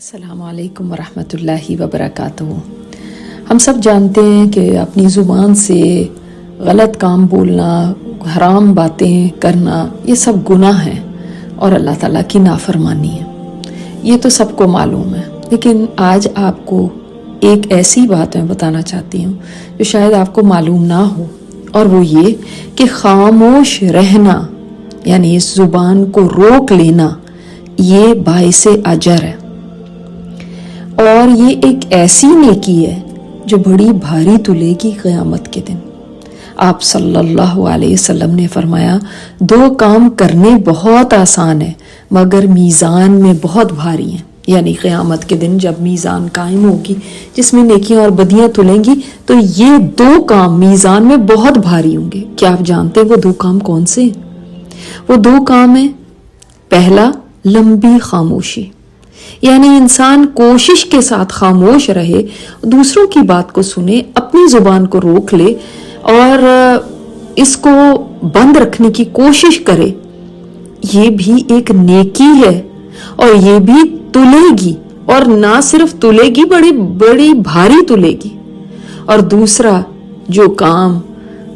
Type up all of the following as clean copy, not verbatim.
السلام علیکم ورحمۃ اللہ وبرکاتہ۔ ہم سب جانتے ہیں کہ اپنی زبان سے غلط کام بولنا، حرام باتیں کرنا، یہ سب گناہ ہیں اور اللہ تعالیٰ کی نافرمانی ہے، یہ تو سب کو معلوم ہے۔ لیکن آج آپ کو ایک ایسی بات میں بتانا چاہتی ہوں جو شاید آپ کو معلوم نہ ہو، اور وہ یہ کہ خاموش رہنا یعنی اس زبان کو روک لینا یہ باعث اجر ہے، اور یہ ایک ایسی نیکی ہے جو بڑی بھاری تلے گی قیامت کے دن۔ آپ صلی اللہ علیہ وسلم نے فرمایا، 2 کام کرنے بہت آسان ہے مگر میزان میں بہت بھاری ہیں، یعنی قیامت کے دن جب میزان قائم ہوگی جس میں نیکیاں اور بدیاں تلیں گی تو یہ 2 کام میزان میں بہت بھاری ہوں گے۔ کیا آپ جانتے ہیں وہ 2 کام کون سے ہیں؟ وہ 2 کام ہیں، پہلا لمبی خاموشی، یعنی انسان کوشش کے ساتھ خاموش رہے، دوسروں کی بات کو سنے، اپنی زبان کو روک لے اور اس کو بند رکھنے کی کوشش کرے، یہ بھی ایک نیکی ہے اور یہ بھی تلے گی، اور نہ صرف تلے گی، بڑی بھاری تلے گی۔ اور دوسرا جو کام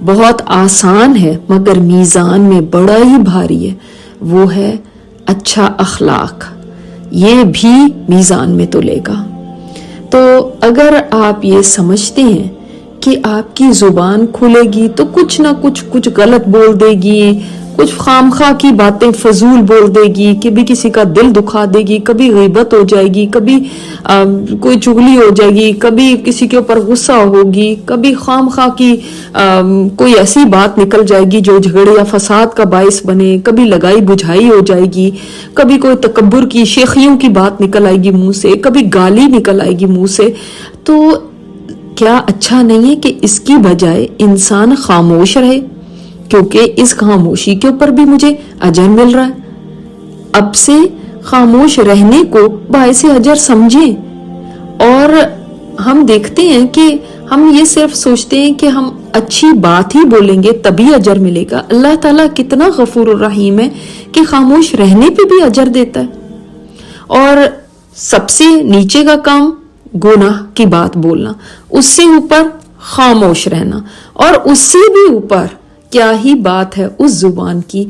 بہت آسان ہے مگر میزان میں بڑا ہی بھاری ہے، وہ ہے اچھا اخلاق، یہ بھی میزان میں تلے گا۔ تو اگر آپ یہ سمجھتے ہیں کہ آپ کی زبان کھلے گی تو کچھ نہ کچھ غلط بول دے گی، کچھ خامخواہ کی باتیں فضول بول دے گی، کبھی کسی کا دل دکھا دے گی، کبھی غیبت ہو جائے گی، کبھی کوئی چغلی ہو جائے گی، کبھی کسی کے اوپر غصہ ہوگی، کبھی خامخواہ کی کوئی ایسی بات نکل جائے گی جو جھگڑے یا فساد کا باعث بنے، کبھی لگائی بجھائی ہو جائے گی، کبھی کوئی تکبر کی شیخیوں کی بات نکل آئے گی منہ سے، کبھی گالی نکل آئے گی منہ سے، تو کیا اچھا نہیں ہے کہ اس کی بجائے انسان خاموش رہے؟ کیونکہ اس خاموشی کے اوپر بھی مجھے اجر مل رہا ہے۔ اب سے خاموش رہنے کو باعث اجر سمجھیں، اور ہم دیکھتے ہیں کہ ہم یہ صرف سوچتے ہیں کہ ہم اچھی بات ہی بولیں گے تبھی اجر ملے گا۔ اللہ تعالیٰ کتنا غفور الرحیم ہے کہ خاموش رہنے پہ بھی اجر دیتا ہے۔ اور سب سے نیچے کا کام گناہ کی بات بولنا، اس سے اوپر خاموش رہنا، اور اس سے بھی اوپر کیا ہی بات ہے اس زبان کی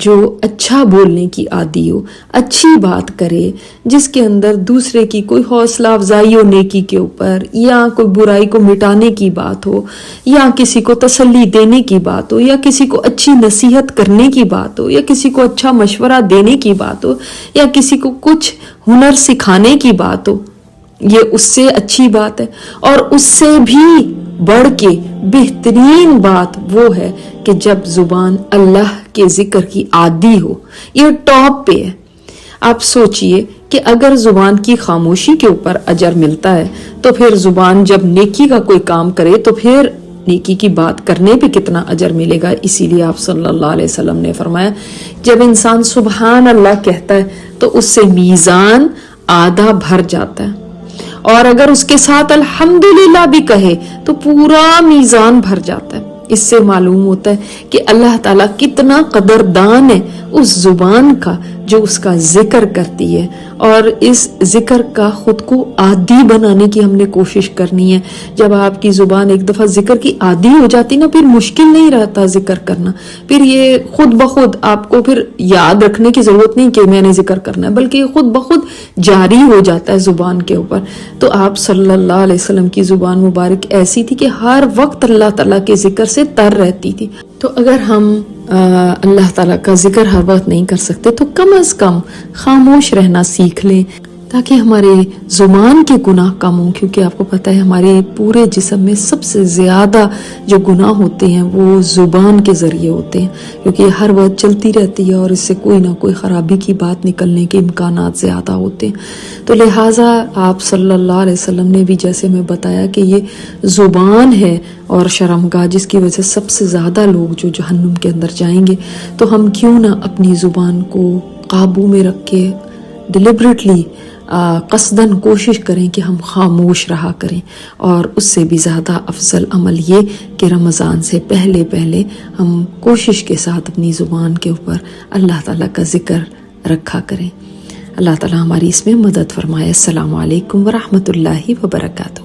جو اچھا بولنے کی عادی ہو، اچھی بات کرے، جس کے اندر دوسرے کی کوئی حوصلہ افزائی ہو نیکی کے اوپر، یا کوئی برائی کو مٹانے کی بات ہو، یا کسی کو تسلی دینے کی بات ہو، یا کسی کو اچھی نصیحت کرنے کی بات ہو، یا کسی کو اچھا مشورہ دینے کی بات ہو، یا کسی کو کچھ ہنر سکھانے کی بات ہو، یہ اس سے اچھی بات ہے۔ اور اس سے بھی بڑھ کے بہترین بات وہ ہے کہ جب زبان اللہ کے ذکر کی عادی ہو، یہ ٹاپ پہ ہے۔ آپ سوچئے کہ اگر زبان کی خاموشی کے اوپر اجر ملتا ہے تو پھر زبان جب نیکی کا کوئی کام کرے تو پھر نیکی کی بات کرنے پہ کتنا اجر ملے گا۔ اسی لیے آپ صلی اللہ علیہ وسلم نے فرمایا، جب انسان سبحان اللہ کہتا ہے تو اس سے میزان آدھا بھر جاتا ہے، اور اگر اس کے ساتھ الحمدللہ بھی کہے تو پورا میزان بھر جاتا ہے۔ اس سے معلوم ہوتا ہے کہ اللہ تعالیٰ کتنا قدردان ہے اس زبان کا جو اس کا ذکر کرتی ہے، اور اس ذکر کا خود کو عادی بنانے کی ہم نے کوشش کرنی ہے۔ جب آپ کی زبان ایک دفعہ ذکر کی عادی ہو جاتی نا، پھر مشکل نہیں رہتا ذکر کرنا، پھر یہ خود بخود آپ کو پھر یاد رکھنے کی ضرورت نہیں کہ میں نے ذکر کرنا ہے، بلکہ یہ خود بخود جاری ہو جاتا ہے زبان کے اوپر۔ تو آپ صلی اللہ علیہ وسلم کی زبان مبارک ایسی تھی کہ ہر وقت اللہ تعالیٰ کے ذکر سے تر رہتی تھی۔ تو اگر ہم اللہ تعالیٰ کا ذکر ہر وقت نہیں کر سکتے تو کم از کم خاموش رہنا سیکھ لیں، تاکہ ہمارے زبان کے گناہ کم ہوں، کیونکہ آپ کو پتہ ہے ہمارے پورے جسم میں سب سے زیادہ جو گناہ ہوتے ہیں وہ زبان کے ذریعے ہوتے ہیں، کیونکہ ہر وقت چلتی رہتی ہے اور اس سے کوئی نہ کوئی خرابی کی بات نکلنے کے امکانات زیادہ ہوتے ہیں۔ تو لہٰذا آپ صلی اللہ علیہ وسلم نے بھی جیسے میں بتایا کہ یہ زبان ہے اور شرمگاہ جس کی وجہ سے سب سے زیادہ لوگ جو جہنم کے اندر جائیں گے، تو ہم کیوں نہ اپنی زبان کو قابو میں رکھ کے ڈیلیبریٹلی قصداً کوشش کریں کہ ہم خاموش رہا کریں۔ اور اس سے بھی زیادہ افضل عمل یہ کہ رمضان سے پہلے ہم کوشش کے ساتھ اپنی زبان کے اوپر اللہ تعالیٰ کا ذکر رکھا کریں۔ اللہ تعالیٰ ہماری اس میں مدد فرمائے۔ السلام علیکم ورحمۃ اللہ وبرکاتہ۔